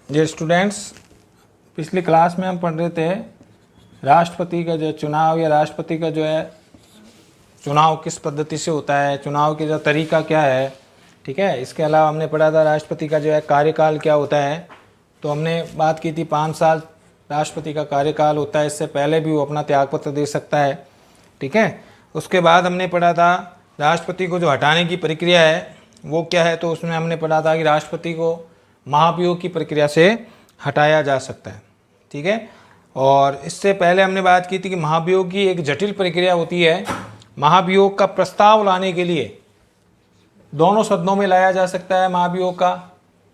Dear students, पिछली class में हम पढ़ रहे थे राष्ट्रपति का जो चुनाव या राष्ट्रपति का जो है चुनाव किस पद्धति से होता है, चुनाव के जो तरीका क्या है। ठीक है, इसके अलावा हमने पढ़ा था राष्ट्रपति का जो है कार्यकाल क्या होता है। तो हमने बात की थी 5 साल राष्ट्रपति का कार्यकाल होता है, इससे पहले भी वो अपना त्यागपत्र दे सकता है। ठीक है, उसके बाद हमने पढ़ा था राष्ट्रपति को जो हटाने की प्रक्रिया है वो क्या है। तो उसमें हमने पढ़ा था कि राष्ट्रपति को महाभियोग की प्रक्रिया से हटाया जा सकता है। ठीक है, और इससे पहले हमने बात की थी कि महाभियोग की एक जटिल प्रक्रिया होती है। महाभियोग का प्रस्ताव लाने के लिए दोनों सदनों में लाया जा सकता है महाभियोग का।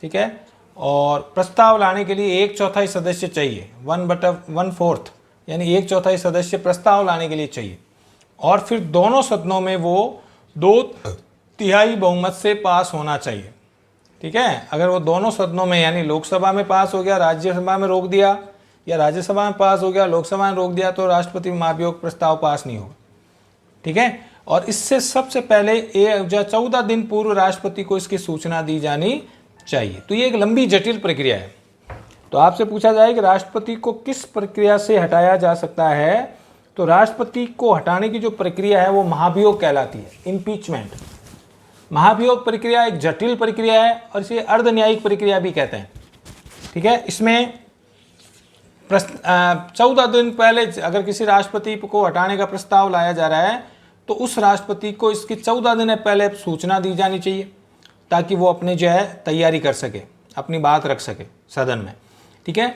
ठीक है, और प्रस्ताव लाने के लिए 1/4 सदस्य चाहिए, 1/4 यानी 1/4 सदस्य प्रस्ताव लाने के लिए चाहिए। और फिर दोनों सदनों में वो 2/3 बहुमत से पास होना चाहिए। ठीक है, अगर वो दोनों सदनों में यानी लोकसभा में पास हो गया, राज्यसभा में रोक दिया, या राज्यसभा में पास हो गया, लोकसभा में रोक दिया, तो राष्ट्रपति महाभियोग प्रस्ताव पास नहीं होगा। ठीक है, और इससे सबसे पहले 14 दिन पूर्व राष्ट्रपति को इसकी सूचना दी जानी चाहिए। तो ये एक लंबी जटिल प्रक्रिया है। तो आपसे पूछा जाए कि राष्ट्रपति को किस प्रक्रिया से हटाया जा सकता है, तो राष्ट्रपति को हटाने की जो प्रक्रिया है वो महाभियोग कहलाती है, इम्पीचमेंट। महाभियोग प्रक्रिया एक जटिल प्रक्रिया है और इसे अर्धन्यायिक प्रक्रिया भी कहते हैं। ठीक है, इसमें 14 दिन पहले अगर किसी राष्ट्रपति को हटाने का प्रस्ताव लाया जा रहा है तो उस राष्ट्रपति को इसकी 14 दिन पहले सूचना दी जानी चाहिए, ताकि वो अपने जो है तैयारी कर सके, अपनी बात रख सके सदन में। ठीक है,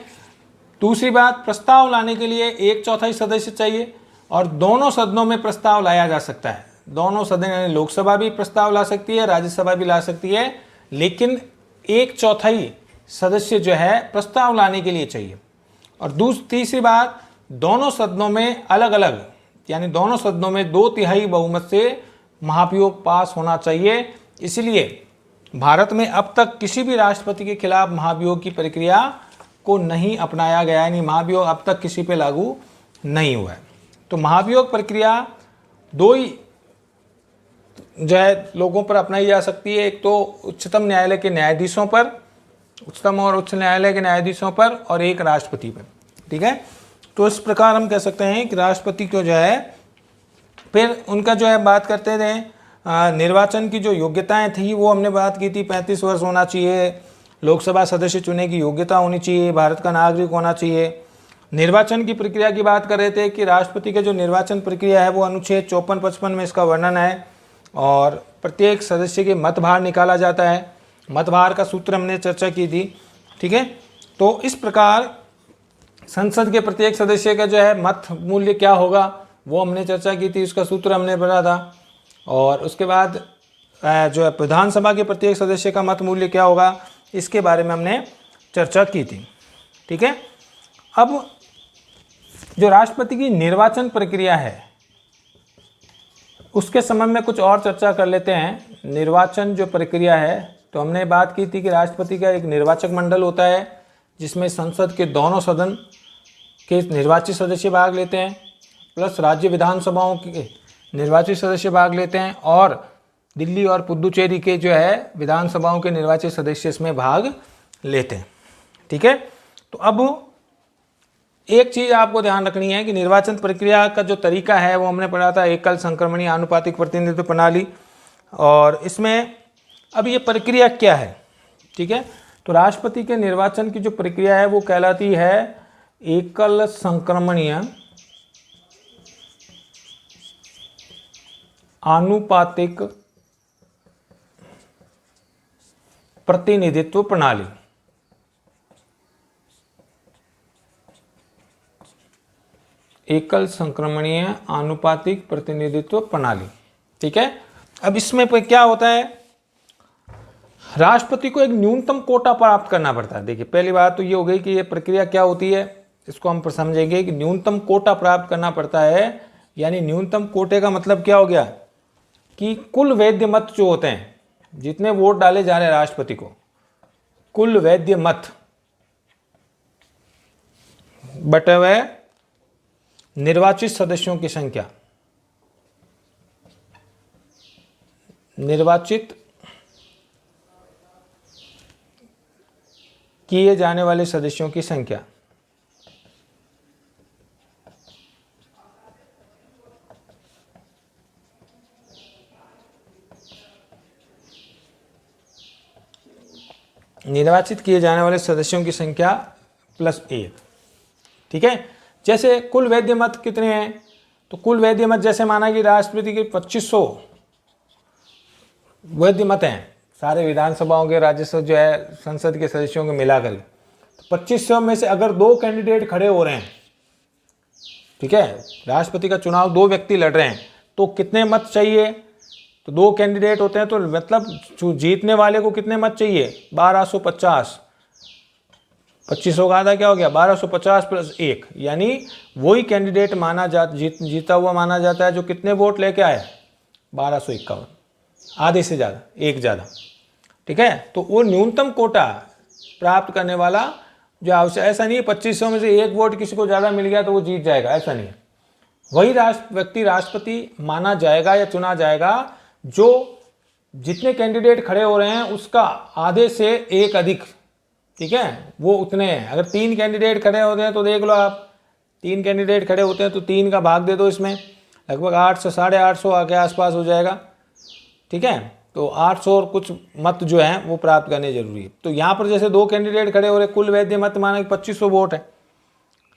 दूसरी बात, प्रस्ताव लाने के लिए 1/4 सदस्य चाहिए और दोनों सदनों में प्रस्ताव लाया जा सकता है। दोनों सदन यानी लोकसभा भी प्रस्ताव ला सकती है, राज्यसभा भी ला सकती है, लेकिन 1/4 सदस्य जो है प्रस्ताव लाने के लिए चाहिए। और तीसरी बात, दोनों सदनों में अलग अलग यानी दोनों सदनों में 2/3 बहुमत से महाभियोग पास होना चाहिए। इसलिए भारत में अब तक किसी भी राष्ट्रपति के खिलाफ महाभियोग की प्रक्रिया को नहीं अपनाया गया, यानी महाभियोग अब तक किसी पे लागू नहीं हुआ है। तो महाभियोग प्रक्रिया दो ही जो है लोगों पर अपनाई जा सकती है, एक तो उच्चतम न्यायालय के न्यायाधीशों पर, उच्चतम और उच्च न्यायालय के न्यायाधीशों पर, और एक राष्ट्रपति पर। ठीक है, तो इस प्रकार हम कह सकते हैं कि राष्ट्रपति को जो है फिर उनका जो है बात करते थे निर्वाचन की जो योग्यताएं थी वो हमने बात की थी। 35 वर्ष होना चाहिए, लोकसभा सदस्य चुनने की योग्यता होनी चाहिए, भारत का नागरिक होना चाहिए। निर्वाचन की प्रक्रिया की बात कर रहे थे कि राष्ट्रपति का जो निर्वाचन प्रक्रिया है वो अनुच्छेद 54-55 में इसका वर्णन है, और प्रत्येक सदस्य के मतभार निकाला जाता है। मतभार का सूत्र हमने चर्चा की थी। ठीक है, तो इस प्रकार संसद के प्रत्येक सदस्य का जो है मत मूल्य क्या होगा वो हमने चर्चा की थी, उसका सूत्र हमने पढ़ा था। और उसके बाद जो है विधानसभा के प्रत्येक सदस्य का मत मूल्य क्या होगा, इसके बारे में हमने चर्चा की थी। ठीक है, अब जो राष्ट्रपति की निर्वाचन प्रक्रिया है उसके संबंध में कुछ और चर्चा कर लेते हैं। निर्वाचन जो प्रक्रिया है, तो हमने बात की थी कि राष्ट्रपति का एक निर्वाचक मंडल होता है जिसमें संसद के दोनों सदन के निर्वाचित सदस्य भाग लेते हैं, प्लस राज्य विधानसभाओं के निर्वाचित सदस्य भाग लेते हैं, और दिल्ली और पुदुचेरी के जो है विधानसभाओं के निर्वाचित सदस्य इसमें भाग लेते हैं। ठीक है, तो अब एक चीज़ आपको ध्यान रखनी है कि निर्वाचन प्रक्रिया का जो तरीका है वो हमने पढ़ा था, एकल संक्रमणीय आनुपातिक प्रतिनिधित्व प्रणाली। और इसमें अब ये प्रक्रिया क्या है। ठीक है, तो राष्ट्रपति के निर्वाचन की जो प्रक्रिया है वो कहलाती है एकल संक्रमणीय आनुपातिक प्रतिनिधित्व प्रणाली। एकल संक्रमणीय आनुपातिक प्रतिनिधित्व प्रणाली। ठीक है, अब इसमें क्या होता है, राष्ट्रपति को एक न्यूनतम कोटा प्राप्त करना पड़ता है। देखिए, पहली बात तो ये हो गई कि ये प्रक्रिया क्या होती है, इसको हम समझेंगे कि न्यूनतम कोटा प्राप्त करना पड़ता है। यानी न्यूनतम कोटे का मतलब क्या हो गया कि कुल वैध मत जो होते हैं, जितने वोट डाले जा रहे हैं राष्ट्रपति को, कुल वैध मत बटे हुए निर्वाचित सदस्यों की संख्या, निर्वाचित किए जाने वाले सदस्यों की संख्या। निर्वाचित किए जाने वाले सदस्यों की संख्या +1। ठीक है, जैसे कुल वैध मत कितने हैं, तो कुल वैध मत जैसे माना कि राष्ट्रपति के 2500 वैध मत हैं, सारे विधानसभाओं के, राज्यसभा जो है संसद के सदस्यों को मिलाकर, तो 2500 में से अगर 2 कैंडिडेट खड़े हो रहे हैं, ठीक है, राष्ट्रपति का चुनाव 2 व्यक्ति लड़ रहे हैं, तो कितने मत चाहिए, तो 2 कैंडिडेट होते हैं, तो मतलब जीतने वाले को कितने मत चाहिए, 1250। 2500 का आधा क्या हो गया, 1250 + 1, यानी वही कैंडिडेट माना जीता हुआ माना जाता है जो कितने वोट लेके आए, 1251, आधे से ज़्यादा, एक ज़्यादा। ठीक है, तो वो न्यूनतम कोटा प्राप्त करने वाला जो आवश्यक, ऐसा नहीं है 2500 में से 1 वोट किसी को ज़्यादा मिल गया तो वो जीत जाएगा, ऐसा नहीं है। वही व्यक्ति राष्ट्रपति माना जाएगा या चुना जाएगा जो जितने कैंडिडेट खड़े हो रहे हैं उसका आधे से 1 अधिक। ठीक है, वो उतने हैं। अगर 3 कैंडिडेट खड़े होते हैं तो देख लो आप, 3 कैंडिडेट खड़े होते हैं तो 3 का भाग दे दो, इसमें लगभग 800 850 के आसपास हो जाएगा। ठीक है, तो 800 और कुछ मत जो है वो प्राप्त करने जरूरी है। तो यहाँ पर जैसे 2 कैंडिडेट खड़े हो रहे, कुल वैध मत माना कि 2500 वोट है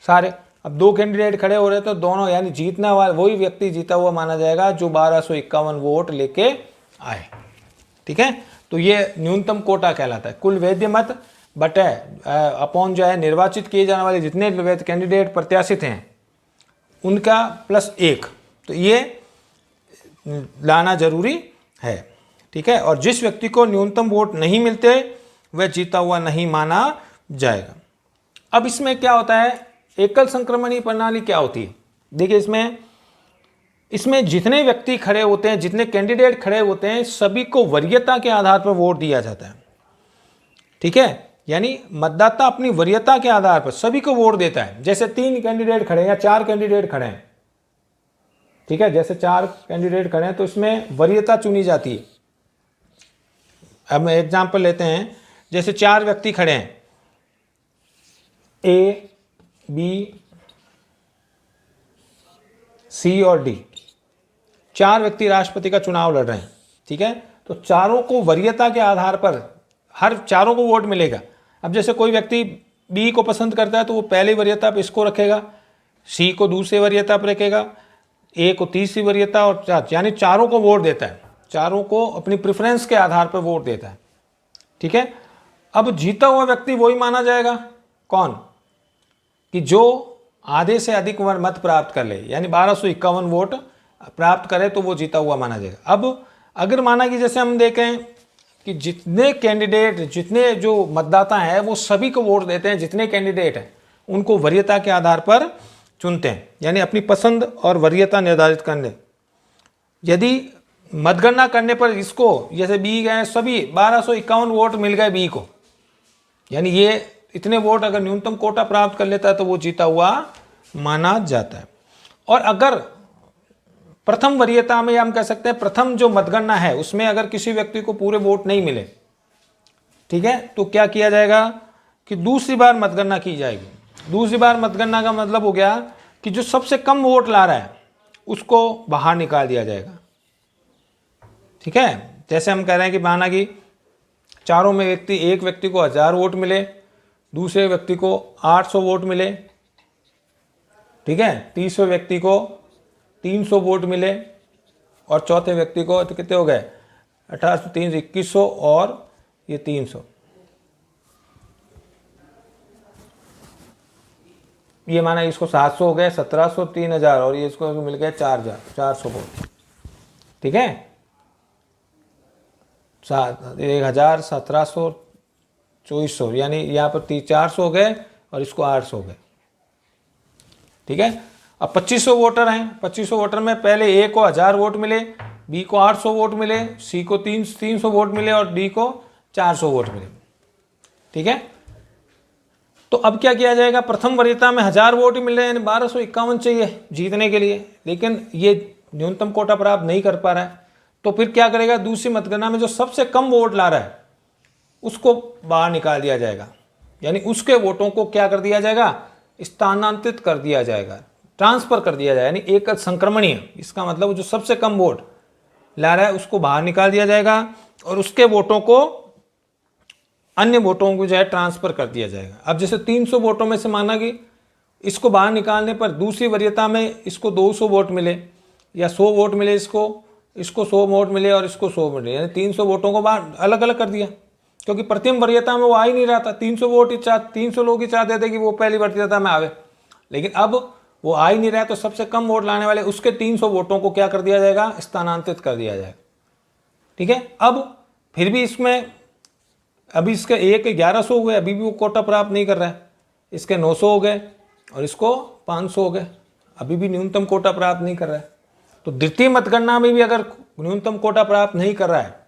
सारे, अब 2 कैंडिडेट खड़े हो रहे तो दोनों, यानी जीतना वाला वही व्यक्ति जीता हुआ माना जाएगा जो 1251 वोट लेके आए। ठीक है, तो ये न्यूनतम कोटा कहलाता है। कुल वैध मत बटे अपॉन जो है निर्वाचित किए जाने वाले जितने वैध कैंडिडेट प्रत्याशित हैं उनका +1, तो ये लाना जरूरी है। ठीक है, और जिस व्यक्ति को न्यूनतम वोट नहीं मिलते वह जीता हुआ नहीं माना जाएगा। अब इसमें क्या होता है, एकल संक्रमणीय प्रणाली क्या होती है, देखिए इसमें जितने व्यक्ति खड़े होते हैं, जितने कैंडिडेट खड़े होते हैं, सभी को वरीयता के आधार पर वोट दिया जाता है। ठीक है, यानी मतदाता अपनी वरीयता के आधार पर सभी को वोट देता है। जैसे 3 कैंडिडेट खड़े हैं या 4 कैंडिडेट खड़े हैं, ठीक है, जैसे 4 कैंडिडेट खड़े हैं तो इसमें वरीयता चुनी जाती है। अब एग्जाम्पल लेते हैं, जैसे 4 व्यक्ति खड़े हैं, ए, बी, सी और डी, 4 व्यक्ति राष्ट्रपति का चुनाव लड़ रहे हैं। ठीक है, तो चारों को वरीयता के आधार पर हर चारों को वोट मिलेगा। अब जैसे कोई व्यक्ति बी को पसंद करता है तो वो पहली वरीयता पर इसको रखेगा, सी को दूसरी वरीयता पर रखेगा, ए को तीसरी वरीयता, और यानी चारों को वोट देता है, चारों को अपनी प्रेफरेंस के आधार पर वोट देता है। ठीक है, अब जीता हुआ व्यक्ति वही माना जाएगा, कौन, कि जो आधे से अधिक मत प्राप्त कर ले, यानी 1251 वोट प्राप्त करे तो वो जीता हुआ माना जाएगा। अब अगर माना कि जैसे हम देखें कि जितने कैंडिडेट, जितने जो मतदाता हैं वो सभी को वोट देते हैं, जितने कैंडिडेट हैं उनको वरीयता के आधार पर चुनते हैं, यानी अपनी पसंद और वरीयता निर्धारित करने। यदि मतगणना करने पर इसको, जैसे बी गए, सभी 1251 वोट मिल गए बी को, यानी ये इतने वोट अगर न्यूनतम कोटा प्राप्त कर लेता है तो वो जीता हुआ माना जाता है। और अगर प्रथम वरीयता में, हम कह सकते हैं प्रथम जो मतगणना है उसमें अगर किसी व्यक्ति को पूरे वोट नहीं मिले, ठीक है, तो क्या किया जाएगा कि दूसरी बार मतगणना की जाएगी। दूसरी बार मतगणना का मतलब हो गया कि जो सबसे कम वोट ला रहा है उसको बाहर निकाल दिया जाएगा। ठीक है, जैसे हम कह रहे हैं कि माना कि चारों में व्यक्ति, एक व्यक्ति को 1000 वोट मिले, दूसरे व्यक्ति को 800 वोट मिले, ठीक है, तीसरे व्यक्ति को 300 वोट मिले, और चौथे व्यक्ति को तो कितने हो गए, 1800 300 2100 और ये 300, ये माना इसको 700 हो गए, 1700 3000 और ये इसको मिल गए 400 वोट। ठीक है, 1000 1700 2400, यानी यहाँ पर 400 हो गए और इसको 800 हो गए। ठीक है, अब 2500 वोटर हैं, 2500 वोटर में पहले ए को 1000 वोट मिले, बी को 800 वोट मिले, सी को 300 वोट मिले और डी को 400 वोट मिले। ठीक है, तो अब क्या किया जाएगा, प्रथम वरीयता में 1000 वोट मिल रहे हैं, 1251 चाहिए जीतने के लिए, लेकिन ये न्यूनतम कोटा प्राप्त नहीं कर पा रहा है, तो फिर क्या करेगा, दूसरी मतगणना में जो सबसे कम वोट ला रहा है उसको बाहर निकाल दिया जाएगा, यानी उसके वोटों को क्या कर दिया जाएगा, स्थानांतरित कर दिया जाएगा, ट्रांसफर कर दिया जाएगा। यानी एकल संक्रमणीय, इसका मतलब जो सबसे कम वोट ला रहा है उसको बाहर निकाल दिया जाएगा और उसके वोटों को अन्य वोटों को जो है ट्रांसफर कर दिया जाएगा। अब जैसे 300 वोटों में से माना कि इसको बाहर निकालने पर दूसरी वरीयता में इसको 200 वोट मिले या 100 वोट मिले, इसको 100 वोट मिले और इसको 100 मिले, यानी 300 वोटों को बाहर अलग अलग कर दिया, क्योंकि प्रथम वरीयता में वो आ ही नहीं रहा था। 300 वोट 300 लोग ही चाहते थे कि वो पहली वरीयता में आवे, लेकिन अब वो आ ही नहीं रहा, तो सबसे कम वोट लाने वाले उसके 300 वोटों को क्या कर दिया जाएगा, स्थानांतरित कर दिया जाएगा। ठीक है, अब फिर भी इसमें अभी इसके 1100 हो गए, अभी भी वो कोटा प्राप्त नहीं कर रहा है। इसके 900 हो गए और इसको 500 हो गए, अभी भी न्यूनतम कोटा प्राप्त नहीं कर रहा है। तो द्वितीय मतगणना में भी अगर न्यूनतम कोटा प्राप्त नहीं कर रहा है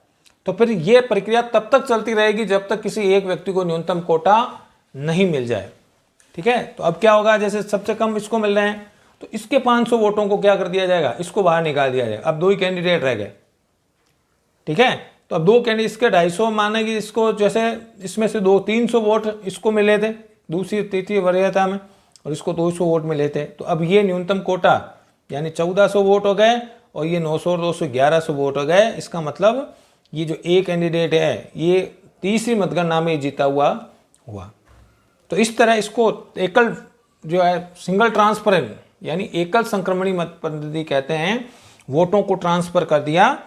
तो फिर ये प्रक्रिया तब तक चलती रहेगी जब तक किसी एक व्यक्ति को न्यूनतम कोटा नहीं मिल जाए। ठीक है, तो अब क्या होगा, जैसे सबसे कम इसको मिल रहे हैं तो इसके 500 वोटों को क्या कर दिया जाएगा, इसको बाहर निकाल दिया जाएगा। अब 2 ही कैंडिडेट रह गए। ठीक है, तो अब 2 कैंडिडेट, इसके 250 माने कि इसको जैसे इसमें से 300 वोट इसको मिले थे दूसरी तृतीय वरीयता में और इसको 200 वोट मिले थे, तो अब ये न्यूनतम कोटा यानी 1400 वोट हो गए और ये 900 और 200 1100 वोट हो गए। इसका मतलब ये जो एक कैंडिडेट है ये तीसरी मतगणना में जीता हुआ। तो इस तरह इसको एकल जो है सिंगल ट्रांसफर यानी एकल संक्रमणी मत पद्धति कहते हैं, वोटों को ट्रांसफर कर दिया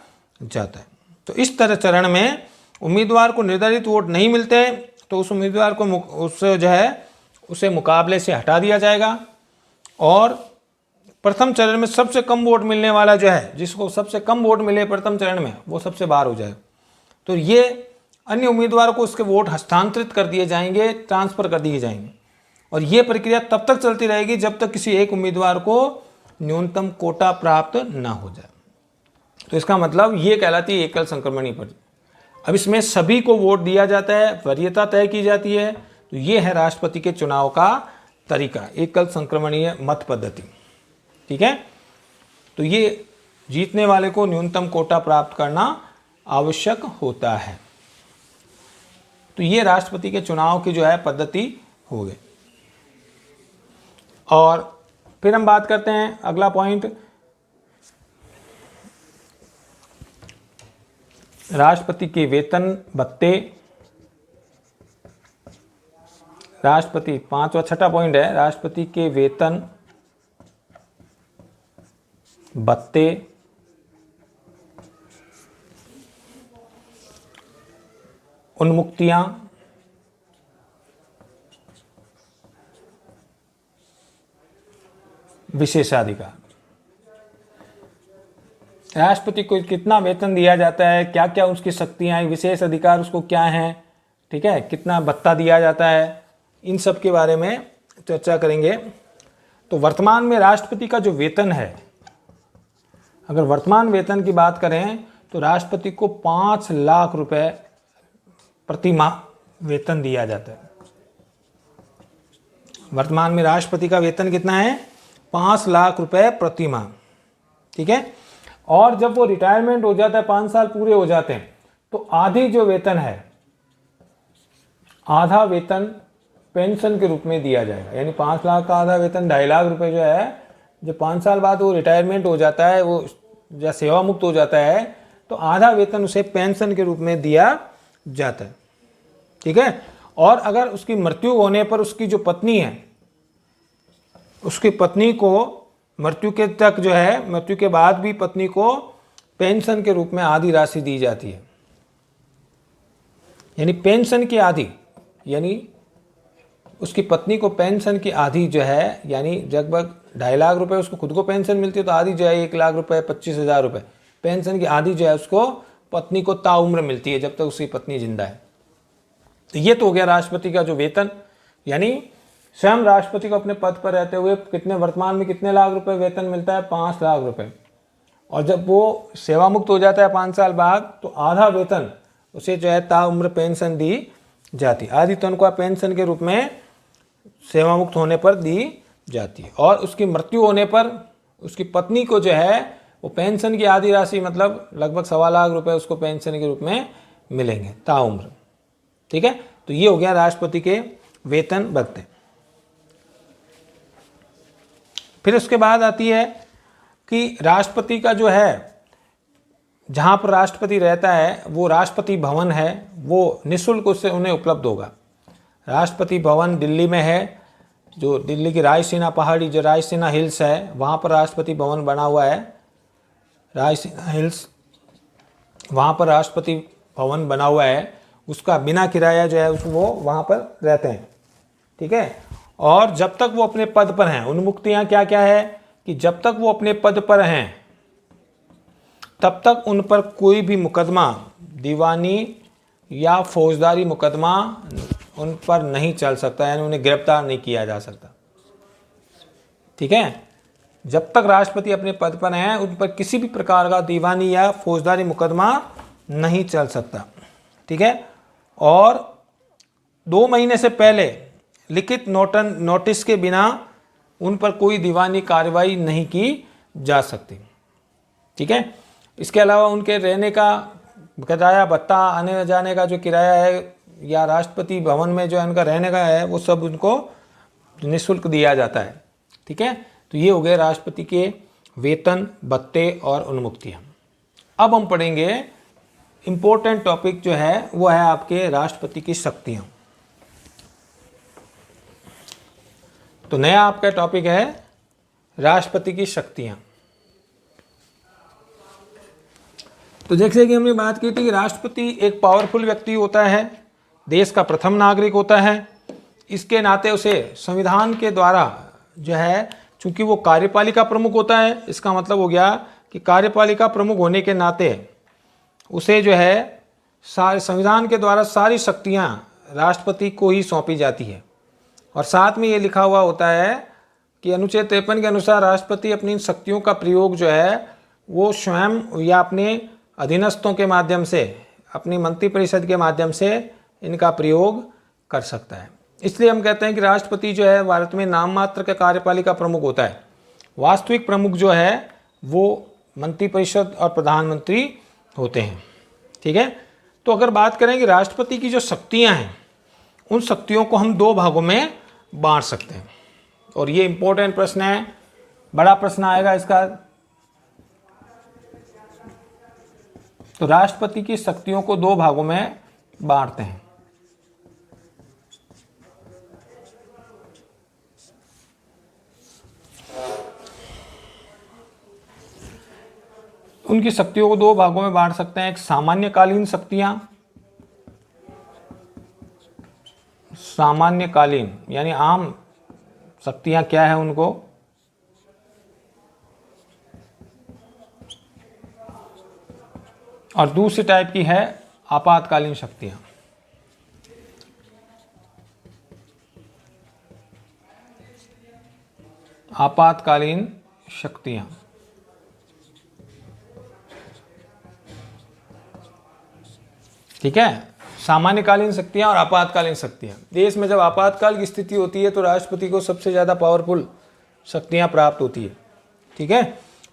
जाता है। तो इस तरह चरण में उम्मीदवार को निर्धारित वोट नहीं मिलते तो उस उम्मीदवार को उससे जो है उसे मुकाबले से हटा दिया जाएगा और प्रथम चरण में सबसे कम वोट मिलने वाला जो है, जिसको सबसे कम वोट मिले प्रथम चरण में, वो सबसे बाहर हो जाएगा। तो ये अन्य उम्मीदवारों को उसके वोट हस्तांतरित कर दिए जाएंगे, ट्रांसफर कर दिए जाएंगे और ये प्रक्रिया तब तक चलती रहेगी जब तक किसी एक उम्मीदवार को न्यूनतम कोटा प्राप्त ना हो जाए। तो इसका मतलब ये कहलाती है एकल संक्रमणी पद्धति। अब इसमें सभी को वोट दिया जाता है, वरीयता तय की जाती है। तो ये है राष्ट्रपति के चुनाव का तरीका, एकल संक्रमणीय मत पद्धति। ठीक है, तो ये जीतने वाले को न्यूनतम कोटा प्राप्त करना आवश्यक होता है। तो ये राष्ट्रपति के चुनाव की जो है पद्धति हो गई। और फिर हम बात करते हैं अगला पॉइंट, राष्ट्रपति के वेतन भत्ते। राष्ट्रपति 5वां पॉइंट है, राष्ट्रपति के वेतन भत्ते, उन्मुक्तियां, विशेषाधिकार। राष्ट्रपति को कितना वेतन दिया जाता है, क्या क्या उसकी शक्तियां, विशेष अधिकार उसको क्या हैं, ठीक है, कितना भत्ता दिया जाता है, इन सब के बारे में चर्चा करेंगे। तो वर्तमान में राष्ट्रपति का जो वेतन है, अगर वर्तमान वेतन की बात करें तो राष्ट्रपति को 5 लाख रुपए प्रति माह वेतन दिया जाता है। वर्तमान में राष्ट्रपति का वेतन कितना है, 5 लाख रुपए प्रति माह। ठीक है, और जब वो रिटायरमेंट हो जाता है, 5 साल पूरे हो जाते हैं, तो आधी जो वेतन है, आधा वेतन पेंशन के रूप में दिया जाएगा। यानी 5 लाख का आधा वेतन 2.5 लाख रुपए जो है, जब 5 साल बाद वो रिटायरमेंट हो जाता है, वो या सेवा मुक्त हो जाता है, तो आधा वेतन उसे पेंशन के रूप में दिया जाता है। ठीक है, और अगर उसकी मृत्यु होने पर उसकी जो पत्नी है, उसकी पत्नी को मृत्यु के तक जो है, मृत्यु के बाद भी पत्नी को पेंशन के रूप में आधी राशि दी जाती है। यानी पेंशन की आधी, यानी उसकी पत्नी को पेंशन की आधी जो है, यानी लगभग 2.5 लाख रुपए उसको खुद को पेंशन मिलती है, तो आधी जो है 1 लाख रुपए 25,000 रुपए पेंशन की आधी जो है उसको पत्नी को ताउम्र मिलती है जब तक उसकी पत्नी जिंदा है। तो ये तो हो गया राष्ट्रपति का जो वेतन, यानी स्वयं राष्ट्रपति को अपने पद पर रहते हुए कितने वर्तमान में कितने लाख रुपए वेतन मिलता है, 5 लाख रुपए। और जब वो सेवा मुक्त हो जाता है 5 साल बाद, तो आधा वेतन उसे जो है ताउम्र पेंशन दी जाती है, आधी तनख्वाह पेंशन के रूप में सेवा मुक्त होने पर दी जाती है। और उसकी मृत्यु होने पर उसकी पत्नी को जो है वो पेंशन की आधी राशि, मतलब लगभग 1.25 लाख रुपए उसको पेंशन के रूप में मिलेंगे ताउम्र। ठीक है, तो ये हो गया राष्ट्रपति के वेतन भत्ते। फिर उसके बाद आती है कि राष्ट्रपति का जो है, जहाँ पर राष्ट्रपति रहता है वो राष्ट्रपति भवन है, वो निःशुल्क उससे उन्हें उपलब्ध होगा। राष्ट्रपति भवन दिल्ली में है, जो दिल्ली की रायसीना पहाड़ी, जो रायसीना हिल्स है, वहाँ पर राष्ट्रपति भवन बना हुआ है। रायसीना हिल्स, वहाँ पर राष्ट्रपति भवन बना हुआ है, उसका बिना किराया जो है वो वहाँ पर रहते हैं। ठीक है। और जब तक वो अपने पद पर हैं, उन्मुक्तियाँ क्या क्या है कि जब तक वो अपने पद पर हैं तब तक उन पर कोई भी मुकदमा, दीवानी या फौजदारी मुकदमा उन पर नहीं चल सकता, यानी उन्हें गिरफ्तार नहीं किया जा सकता। ठीक है। जब तक राष्ट्रपति अपने पद पर हैं उन पर किसी भी प्रकार का दीवानी या फौजदारी मुकदमा नहीं चल सकता। ठीक है। और 2 महीने से पहले लिखित नोटिस के बिना उन पर कोई दीवानी कार्रवाई नहीं की जा सकती। ठीक है। इसके अलावा उनके रहने का किराया भत्ता, आने जाने का जो किराया है, या राष्ट्रपति भवन में जो उनका रहने का है, वो सब उनको निःशुल्क दिया जाता है। ठीक है। तो ये हो गए राष्ट्रपति के वेतन, भत्ते और उन्मुक्तियाँ। अब हम पढ़ेंगे इम्पोर्टेंट टॉपिक जो है वो है आपके राष्ट्रपति की शक्तियाँ। तो नया आपका टॉपिक है राष्ट्रपति की शक्तियाँ। तो जैसे कि हमने बात की थी कि राष्ट्रपति एक पावरफुल व्यक्ति होता है, देश का प्रथम नागरिक होता है। इसके नाते उसे संविधान के द्वारा जो है, चूंकि वो कार्यपालिका प्रमुख होता है, इसका मतलब हो गया कि कार्यपालिका प्रमुख होने के नाते उसे जो है संविधान के द्वारा सारी शक्तियां राष्ट्रपति को ही सौंपी जाती है। और साथ में ये लिखा हुआ होता है कि अनुच्छेद 53 के अनुसार राष्ट्रपति अपनी इन शक्तियों का प्रयोग जो है वो स्वयं या अपने अधीनस्थों के माध्यम से, अपनी मंत्रिपरिषद के माध्यम से इनका प्रयोग कर सकता है। इसलिए हम कहते हैं कि राष्ट्रपति जो है भारत में नाम मात्र का कार्यपालिका प्रमुख होता है। वास्तविक प्रमुख जो है वो मंत्रिपरिषद और प्रधानमंत्री होते हैं। ठीक है। तो अगर बात करें कि राष्ट्रपति की जो शक्तियां हैं, उन शक्तियों को हम 2 भागों में बांट सकते हैं। और ये इंपॉर्टेंट प्रश्न है, बड़ा प्रश्न आएगा इसका। तो राष्ट्रपति की शक्तियों को 2 भागों में बांटते हैं। उनकी शक्तियों को 2 भागों में बांट सकते हैं। एक सामान्यकालीन शक्तियां, सामान्यकालीन यानी आम शक्तियां क्या है उनको, और दूसरी टाइप की है आपातकालीन शक्तियां। आपातकालीन शक्तियां, ठीक है। सामान्यकालीन शक्तियां और आपातकालीन शक्तियां। देश में जब आपातकाल की स्थिति होती है तो राष्ट्रपति को सबसे ज़्यादा पावरफुल शक्तियां प्राप्त होती है। ठीक है।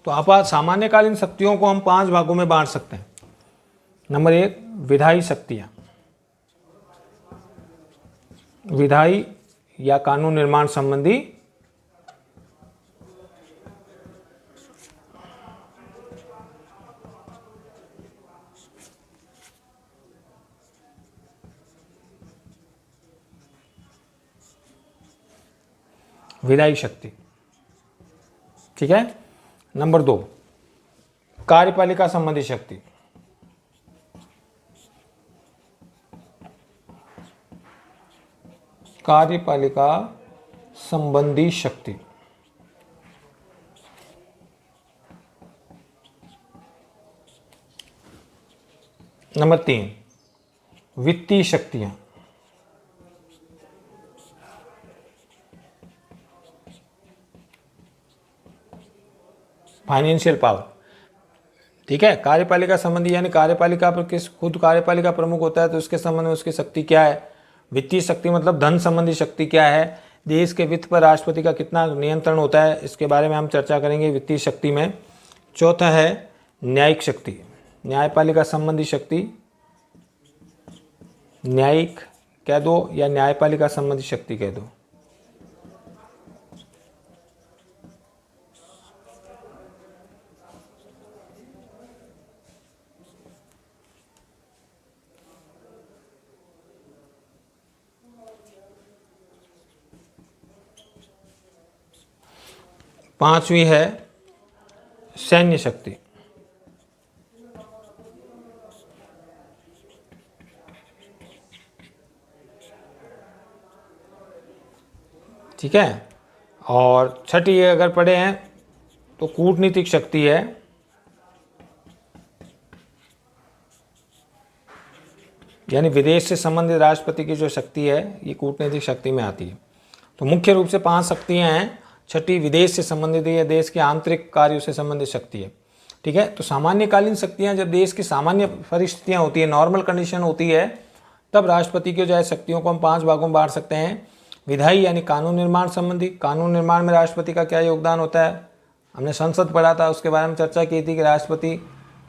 तो सामान्यकालीन शक्तियों को हम 5 भागों में बांट सकते हैं। नंबर 1, विधायी शक्तियां। विधायी या कानून निर्माण संबंधी विधायी शक्ति। ठीक है। नंबर 2, कार्यपालिका संबंधी शक्ति। कार्यपालिका संबंधी शक्ति। नंबर 3, वित्तीय शक्तियां। Financial power. ठीक है। कार्यपालिका संबंधी यानी कार्यपालिका पर खुद कार्यपालिका प्रमुख होता है तो उसके संबंध में उसकी शक्ति क्या है। वित्तीय शक्ति मतलब धन संबंधी शक्ति क्या है, देश के वित्त पर राष्ट्रपति का कितना नियंत्रण होता है, इसके बारे में हम चर्चा करेंगे वित्तीय शक्ति में। चौथा है न्यायिक शक्ति, न्यायपालिका संबंधी शक्ति, न्यायिक कह दो या न्यायपालिका संबंधी शक्ति कह दो। पांचवी है सैन्य शक्ति। ठीक है, और छठी अगर पढ़े हैं तो कूटनीतिक शक्ति है। यानी विदेश से संबंधित राष्ट्रपति की जो शक्ति है ये कूटनीतिक शक्ति में आती है। तो मुख्य रूप से 5 शक्तियां हैं। छठी विदेश से संबंधित है, देश के आंतरिक कार्यों से संबंधित शक्ति है। ठीक है, तो सामान्यकालीन शक्तियां जब देश की सामान्य परिस्थितियां होती है, नॉर्मल कंडीशन होती है, तब राष्ट्रपति की जो है शक्तियों को हम 5 भागों में बांट सकते हैं। विधायी यानी कानून निर्माण संबंधी, कानून निर्माण में राष्ट्रपति का क्या योगदान होता है, हमने संसद पढ़ा था, उसके बारे में चर्चा की थी कि राष्ट्रपति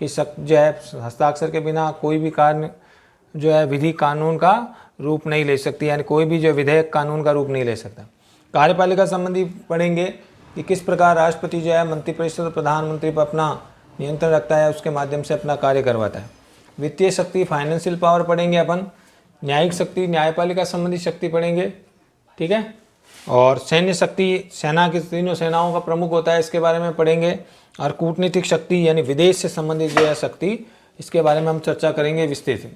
की जो है हस्ताक्षर के बिना कोई भी कार्य जो है विधि कानून का रूप नहीं ले सकती, यानी कोई भी जो विधेयक कानून का रूप नहीं ले सकता। कार्यपालिका संबंधी पढ़ेंगे कि किस प्रकार राष्ट्रपति जो है मंत्रिपरिषद और प्रधानमंत्री पर अपना नियंत्रण रखता है, उसके माध्यम से अपना कार्य करवाता है। वित्तीय शक्ति फाइनेंशियल पावर पढ़ेंगे अपन। न्यायिक शक्ति न्यायपालिका संबंधी शक्ति पढ़ेंगे। ठीक है, और सैन्य शक्ति सेना की तीनों सेनाओं का प्रमुख होता है, इसके बारे में पढ़ेंगे। और कूटनीतिक शक्ति यानी विदेश से संबंधित जो है शक्ति, इसके बारे में हम चर्चा करेंगे विस्तृत से।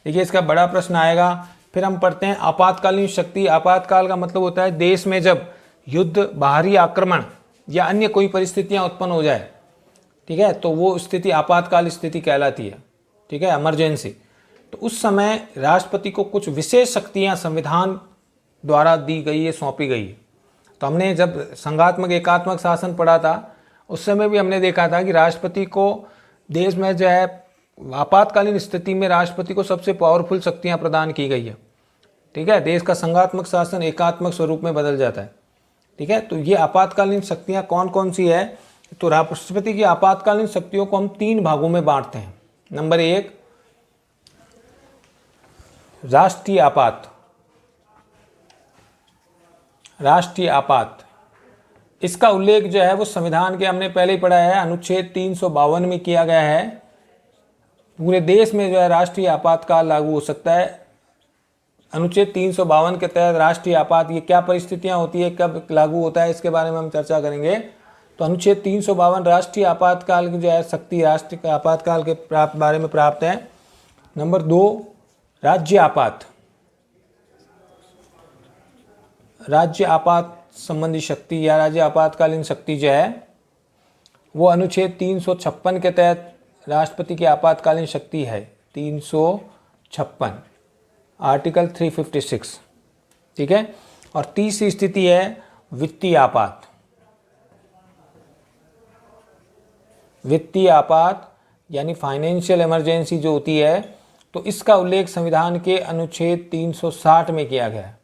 देखिए इसका बड़ा प्रश्न आएगा। फिर हम पढ़ते हैं आपातकालीन शक्ति। आपातकाल का मतलब होता है देश में जब युद्ध, बाहरी आक्रमण या अन्य कोई परिस्थितियां उत्पन्न हो जाए, ठीक है, तो वो स्थिति आपातकाल स्थिति कहलाती है। ठीक है, इमरजेंसी। तो उस समय राष्ट्रपति को कुछ विशेष शक्तियां संविधान द्वारा दी गई है, सौंपी गई है। तो हमने जब संघात्मक एकात्मक शासन पढ़ा था, उस समय भी हमने देखा था कि राष्ट्रपति को देश में जो है आपातकालीन स्थिति में राष्ट्रपति को सबसे पावरफुल शक्तियां प्रदान की गई है। ठीक है, देश का संघात्मक शासन एकात्मक स्वरूप में बदल जाता है। ठीक है, तो ये आपातकालीन शक्तियां कौन कौन सी है, तो राष्ट्रपति की आपातकालीन शक्तियों को हम 3 भागों में बांटते हैं। नंबर 1 राष्ट्रीय आपात। राष्ट्रीय आपात, इसका उल्लेख जो है वो संविधान के हमने पहले ही पढ़ा है, अनुच्छेद 352 में किया गया है। पूरे देश में जो है राष्ट्रीय आपातकाल लागू हो सकता है। अनुच्छेद 352 के तहत राष्ट्रीय आपात ये क्या परिस्थितियां होती है, कब लागू होता है, इसके बारे में हम चर्चा करेंगे। तो अनुच्छेद 352 राष्ट्रीय आपातकाल की जो है शक्ति राष्ट्रीय आपातकाल के बारे में प्राप्त है। नंबर 2 राज्य आपात। राज्य आपात संबंधी शक्ति या राज्य आपातकालीन शक्ति जो है वो अनुच्छेद 356 के तहत राष्ट्रपति की आपातकालीन शक्ति है। 356 आर्टिकल 356। ठीक है, और तीसरी स्थिति है वित्तीय आपात। वित्तीय आपात यानी फाइनेंशियल इमरजेंसी जो होती है, तो इसका उल्लेख संविधान के अनुच्छेद 360 में किया गया है।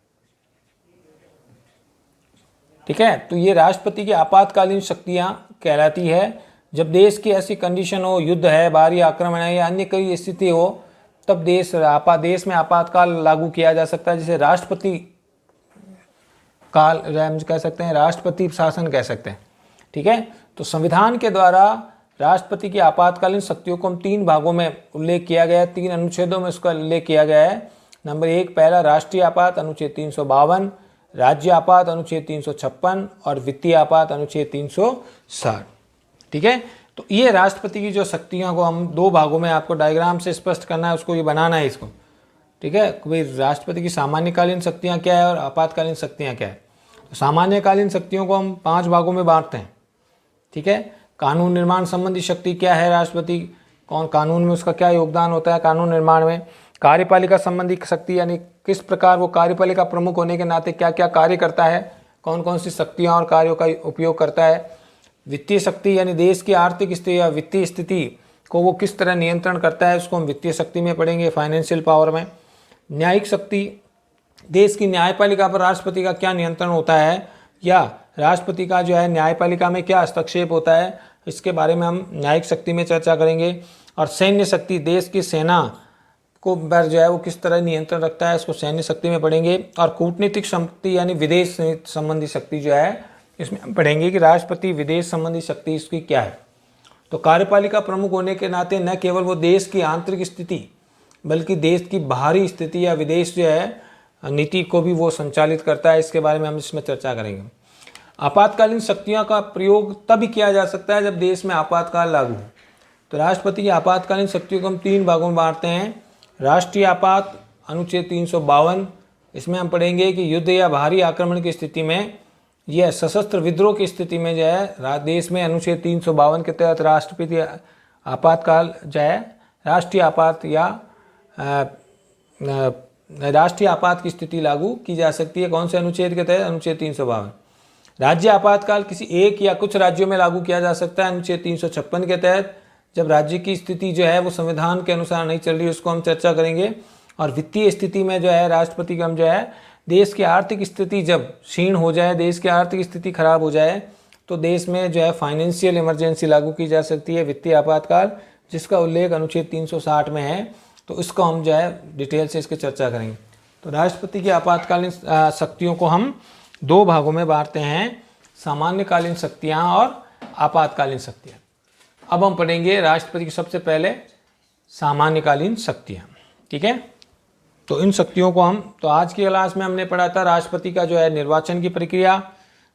ठीक है, तो ये राष्ट्रपति की आपातकालीन शक्तियां कहलाती है। जब देश की ऐसी कंडीशन हो, युद्ध है, बाहरी आक्रमण है या अन्य कोई स्थिति हो, तब देश में आपातकाल लागू किया जा सकता है, जिसे राष्ट्रपति काल कह सकते हैं, राष्ट्रपति शासन कह सकते हैं। ठीक है, तो संविधान के द्वारा राष्ट्रपति की आपातकालीन शक्तियों को हम 3 भागों में उल्लेख किया गया है, 3 अनुच्छेदों में उसका उल्लेख किया गया है। नंबर 1 पहला राष्ट्रीय आपात अनुच्छेद 352, राज्य आपात अनुच्छेद 356 और वित्तीय आपात अनुच्छेद 360। ठीक है, तो ये राष्ट्रपति की जो शक्तियों को हम 2 भागों में आपको डायग्राम से स्पष्ट करना है, उसको ये बनाना है इसको। ठीक है, भाई राष्ट्रपति की सामान्यकालीन शक्तियाँ क्या है और आपातकालीन शक्तियाँ क्या है। तो सामान्यकालीन शक्तियों को हम 5 भागों में बांटते हैं। ठीक है, कानून निर्माण संबंधी शक्ति क्या है, राष्ट्रपति कौन कानून में उसका क्या योगदान होता है कानून निर्माण में। कार्यपालिका संबंधी शक्ति यानी किस प्रकार वो कार्यपालिका प्रमुख होने के नाते क्या क्या कार्य करता है, कौन कौन सी शक्तियाँ और कार्यों का उपयोग करता है। वित्तीय शक्ति यानी देश की आर्थिक स्थिति या वित्तीय स्थिति को वो किस तरह नियंत्रण करता है, उसको हम वित्तीय शक्ति में पढ़ेंगे, फाइनेंशियल पावर में। न्यायिक शक्ति, देश की न्यायपालिका पर राष्ट्रपति का क्या नियंत्रण होता है या राष्ट्रपति का जो है न्यायपालिका में क्या हस्तक्षेप होता है, इसके बारे में हम न्यायिक शक्ति में चर्चा करेंगे। और सैन्य शक्ति, देश की सेना को पर जो है वो किस तरह नियंत्रण रखता है, इसको सैन्य शक्ति में पढ़ेंगे। और कूटनीतिक शक्ति यानी विदेश संबंधी शक्ति जो है इसमें हम पढ़ेंगे कि राष्ट्रपति विदेश संबंधी शक्ति इसकी क्या है। तो कार्यपालिका प्रमुख होने के नाते न केवल वो देश की आंतरिक स्थिति बल्कि देश की बाहरी स्थिति या विदेश जो है नीति को भी वो संचालित करता है। इसके बारे में हम इसमें चर्चा करेंगे। आपातकालीन शक्तियों का प्रयोग तभी किया जा सकता है जब देश में आपातकाल लागू हो। तो राष्ट्रपति की आपातकालीन शक्तियों को हम 3 भागों में बांटते हैं। राष्ट्रीय आपात अनुच्छेद 352, इसमें हम पढ़ेंगे कि युद्ध या बाहरी आक्रमण की स्थिति में, यह सशस्त्र विद्रोह की स्थिति में जो है देश में अनुच्छेद 352 के तहत राष्ट्रपति आपातकाल जो है राष्ट्रीय आपात या राष्ट्रीय आपात की स्थिति लागू की जा सकती है। कौन से अनुच्छेद के तहत? अनुच्छेद 352। राज्य आपातकाल किसी एक या कुछ राज्यों में लागू किया जा सकता है अनुच्छेद 356 के तहत, जब राज्य की स्थिति जो है वो संविधान के अनुसार नहीं चल रही, उसको हम चर्चा करेंगे। और वित्तीय स्थिति में जो है राष्ट्रपति का हम जो है देश की आर्थिक स्थिति जब क्षीण हो जाए, देश की आर्थिक स्थिति खराब हो जाए, तो देश में जो है फाइनेंशियल इमरजेंसी लागू की जा सकती है, वित्तीय आपातकाल, जिसका उल्लेख अनुच्छेद 360 में है। तो इसको हम जो है डिटेल से इसकी चर्चा करेंगे। तो राष्ट्रपति की आपातकालीन शक्तियों को हम 2 भागों में बांटते हैं, सामान्यकालीन शक्तियाँ और आपातकालीन शक्तियाँ। अब हम पढ़ेंगे राष्ट्रपति की सबसे पहले सामान्यकालीन शक्तियाँ। ठीक है, तो इन शक्तियों को हम, तो आज की क्लास में हमने पढ़ा था राष्ट्रपति का जो है निर्वाचन की प्रक्रिया,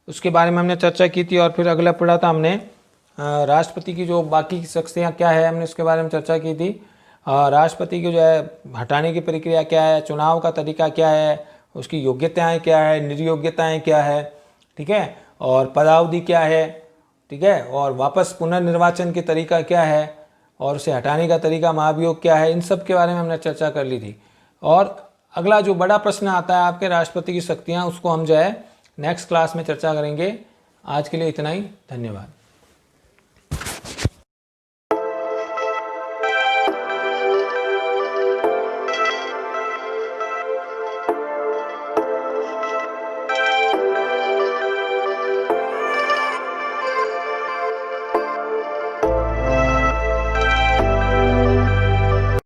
उसके बारे में हमने चर्चा की थी। और फिर अगला पढ़ा था हमने राष्ट्रपति की जो बाकी की शक्तियाँ क्या है, हमने उसके बारे में चर्चा की थी। राष्ट्रपति की जो है हटाने की प्रक्रिया क्या है, चुनाव का तरीका क्या है, उसकी योग्यताएँ क्या है, निर्योग्यताएँ क्या है, ठीक है, और पदावधि क्या है, ठीक है, और वापस पुनर्निर्वाचन के तरीका क्या है, और उसे हटाने का तरीका महाभियोग क्या है, इन सब के बारे में हमने चर्चा कर ली थी। और अगला जो बड़ा प्रश्न आता है आपके राष्ट्रपति की शक्तियाँ, उसको हम जो है नेक्स्ट क्लास में चर्चा करेंगे। आज के लिए इतना ही, धन्यवाद।